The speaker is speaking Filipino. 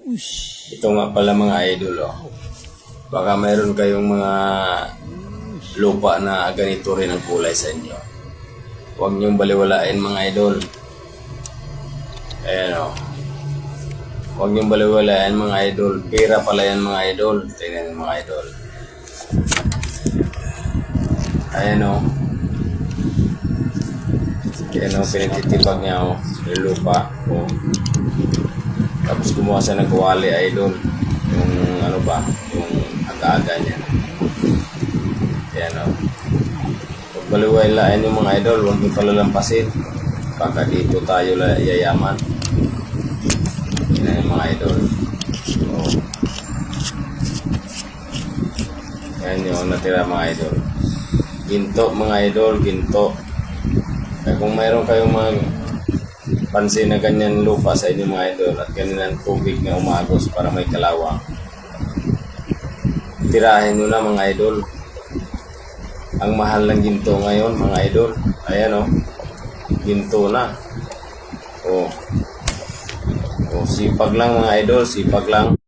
Ito nga pala mga idol, oh. Baka mayroon kayong mga lupa na ganito rin ang kulay sa inyo. Huwag niyong baliwalain mga idol. Ayan, oh. Huwag niyong baliwalain mga idol. Pera pala yan mga idol. Tingnan mga idol. Ayan, oh. Ayan, oh. Pinagtitibag niya, oh. Yung lupa, oh. Tapos kumuha siya ng kuwali idol. Yung ano ba, yung aga-aga niya. Ayan, o. Pag baliwalain yung mga idol, huwag niyo palalampasin. Baka dito tayo yayaman. Yan yung mga idol. So, yan yung natira mga idol. Ginto mga idol, ginto. Kaya kung mayroon kayong mga pansin na ganyan lupa sa inyo mga idol at ganyan tubig na umagos para may kalawang, tirahin nyo na mga idol. Ang mahal ng ginto ngayon mga idol. Ayan, o. Ginto na. O, sipag lang mga idol, sipag lang.